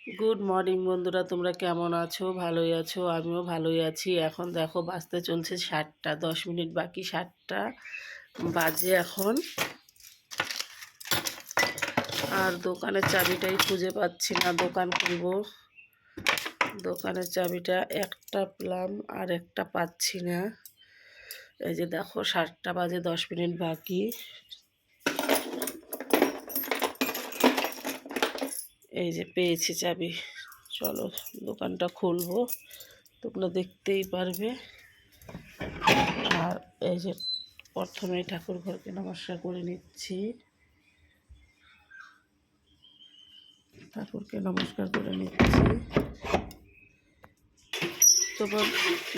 Good morning বন্ধুরা, তোমরা কেমন আছো? ভালোই আছো? আমিও ভালোই আছি। এখন দেখো বাজতে চলছে 7টা, 10 মিনিট বাকি 7টা বাজে এখন। আর দোকানের চাবিটাই খুঁজে পাচ্ছি না, দোকান খুলবো। দোকানের চাবিটা একটা পেলাম আর একটা পাচ্ছি না। এই যে দেখো 7টা বাজে 10 মিনিট বাকি। এই যে পেয়েছি চাবি, চলো দোকানটা খুলবো, তোমরা দেখতেই পারবে। আর এই যে প্রথমে ঠাকুর ঘরকে নমস্কার করে নিচ্ছি, ঠাকুরকে নমস্কার করে নিচ্ছি। তোমার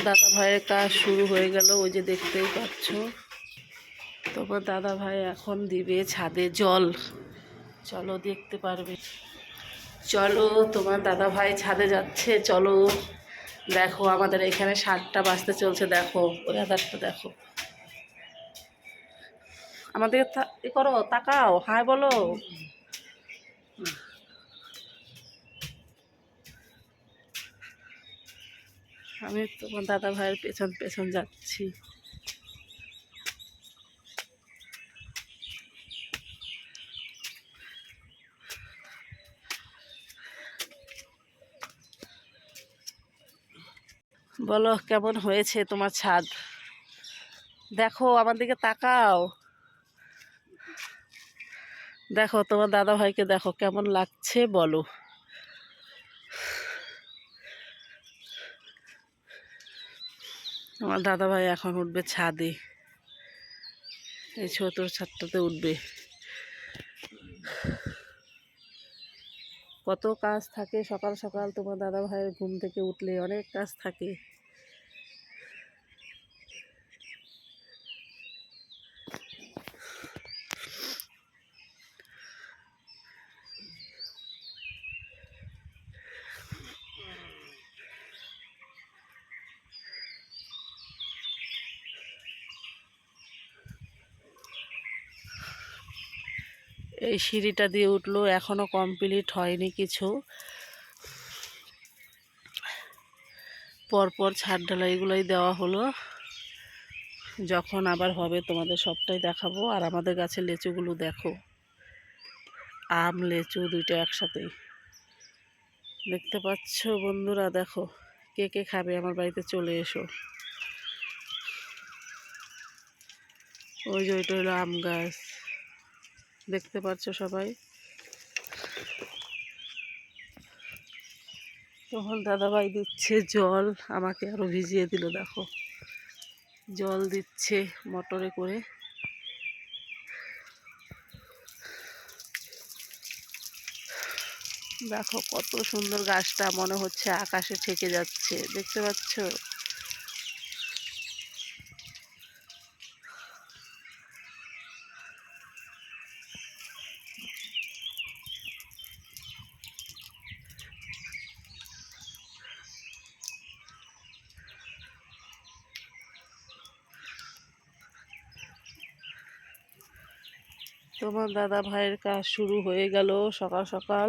দাদা ভাইয়ের কাজ শুরু হয়ে গেল, ওই যে দেখতেই পাচ্ছ। তোমার দাদা ভাই এখন দিবে ছাদে জল, চলো দেখতে পারবে। চলো, তোমার দাদা ভাই ছাদে যাচ্ছে, চলো দেখো। আমাদের এখানে 7টা বাজতে চলছে, দেখো ওয়েদারটা দেখো। আমাদের এ করো, তাকাও, হাই বলো। আমি তোমার দাদা ভাইয়ের পেছন পেছন যাচ্ছি। বলো কেমন হয়েছে তোমার ছাদ? দেখো আমার দিকে তাকাও, দেখো তোমার দাদা ভাইকে দেখো কেমন লাগছে বলো। আমার দাদা ভাই এখন উঠবে ছাদে, এই ছোট ছাদটাতে উঠবে। কত কাজ থাকে সকাল সকাল, তোমার দাদা ভাইয়ের ঘুম থেকে উঠলে অনেক কাজ থাকে। এই সিঁড়িটা দিয়ে উঠলো, এখনো কমপ্লিট হয়নি কিছু। পরপর ছাদ ঢালাইগুলোই দেওয়া হলো, যখন আবার হবে তোমাদের সবটাই দেখাবো। আর আমাদের গাছের লেচুগুলো দেখো, আম লেচু দুইটা একসাথেই, দেখতে পাচ্ছ বন্ধুরা? দেখো কে কে খাবে আমার বাড়িতে চলে এসো। ওই যে ওইটা হলো আম গাছ, দেখতে পাচ্ছ সবাই। তখন দাদাভাই দিচ্ছে জল, আমাকে আরো ভিজিয়ে দিল, দেখো জল দিচ্ছে মোটরে করে। দেখো কত সুন্দর গাছটা, মনে হচ্ছে আকাশে থেকে যাচ্ছে, দেখতে পাচ্ছ? তোমার দাদা ভাইয়ের কাজ শুরু হয়ে গেল সকাল সকাল।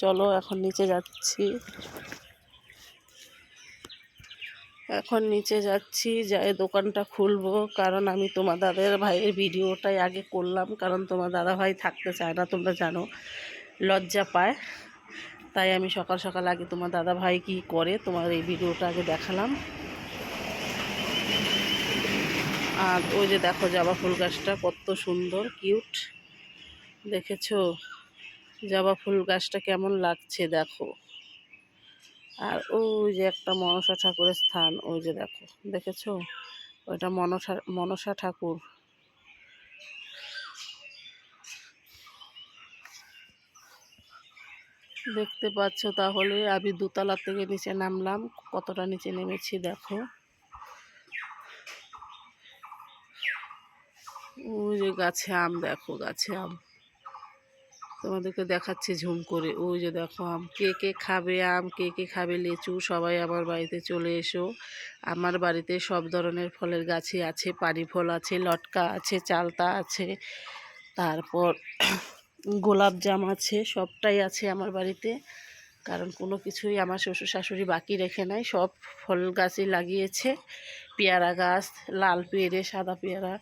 চলো এখন নিচে যাচ্ছি, এখন নিচে যাচ্ছি, যাই দোকানটা খুলবো। কারণ আমি তোমার দাদার ভাইয়ের ভিডিওটাই আগে করলাম, কারণ তোমার দাদা ভাই থাকতে চায় না, তোমরা জানো, লজ্জা পায়। তাই আমি সকাল সকাল আগে তোমার দাদা ভাই কী করে তোমার এই ভিডিওটা আগে দেখালাম। আর ওই যে দেখো জবা ফুল গাছটা কত সুন্দর কিউট, দেখেছো জবা ফুল গাছটা কেমন লাগছে দেখো। আর ওই যে একটা মনসা ঠাকুরের স্থান, ওই যে দেখো, দেখেছো? ওইটা মনসা ঠাকুর। দেখতে পাচ্ছ তাহলে? আমি দোতলা থেকে নিচে নামলাম, কতটা নিচে নেমেছি দেখো। ওই যে গাছে আম, দেখো গাছে আম, তোমাদেরকে দেখাচ্ছি ঝুম করে। ওই যে দেখো আম, কে কে খাবে আম, কে কে খাবে লেচু, সবাই আমার বাড়িতে চলে এসো। আমার বাড়িতে সব ধরনের ফলের গাছই আছে, পানি ফল আছে, লটকা আছে, চালতা আছে, তারপর গোলাপ জাম আছে, সবটাই আছে আমার বাড়িতে। কারণ কোনো কিছুই আমার শ্বশুর শাশুড়ি বাকি রেখে নাই, সব ফল গাছই লাগিয়েছে। পেয়ারা গাছ, লাল পেয়ারে, সাদা পেয়ারা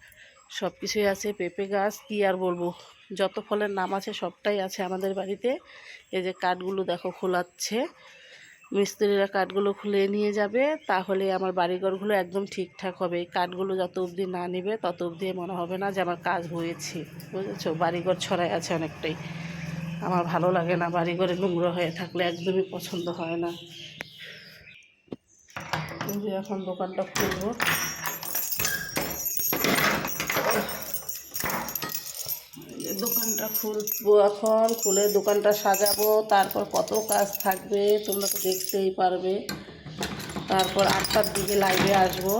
সব কিছুই আছে, পেঁপে গাছ, কী আর বলবো, যত ফলের নাম আছে সবটাই আছে আমাদের বাড়িতে। এই যে কাঠগুলো দেখো খোলাচ্ছে, মিস্ত্রিরা কাঠগুলো খুলে নিয়ে যাবে, তাহলে আমার বাড়িঘরগুলো একদম ঠিকঠাক হবে। এই কাঠগুলো যত অবধি না নেবে তত অবধি মনে হবে না যে আমার কাজ হয়েছে, বুঝেছো। বাড়িঘর ছড়াই আছে অনেকটাই, আমার ভালো লাগে না বাড়িঘরে নোংরা হয়ে থাকলে, একদমই পছন্দ হয় না। এই যে এখন দোকানটা খুলবো, দোকানটা খুলবো এখন, খুলে দোকানটা সাজাবো, তারপর কত কাজ থাকবে তোমরা তো দেখতেই পারবে। তারপর 8টার দিকে লাইভে আসবো।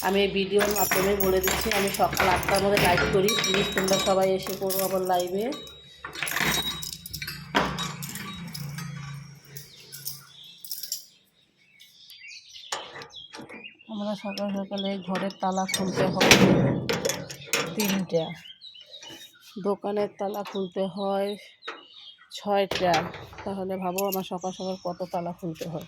আমি এই ভিডিওর মাধ্যমে বলে দিচ্ছি, আমি সকাল 8টার মধ্যে লাইভ করি, প্লিজ তোমরা সবাই এসে করো আমার লাইভে। আমরা সকাল সকালে ঘরের তালা খুলতে হয় 3টা, দোকানের তালা খুলতে হয় 6টা, তাহলে ভাবো আমার সকাল সকাল কত তালা খুলতে হয়।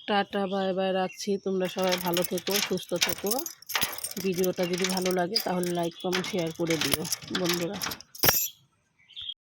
টাটা, বাই বাই, রাখছি। তোমরা সবাই ভালো থেকো, সুস্থ থেকো। ভিডিওটা যদি ভালো লাগে তাহলে লাইক, কমেন্ট, শেয়ার করে দিও বন্ধুরা।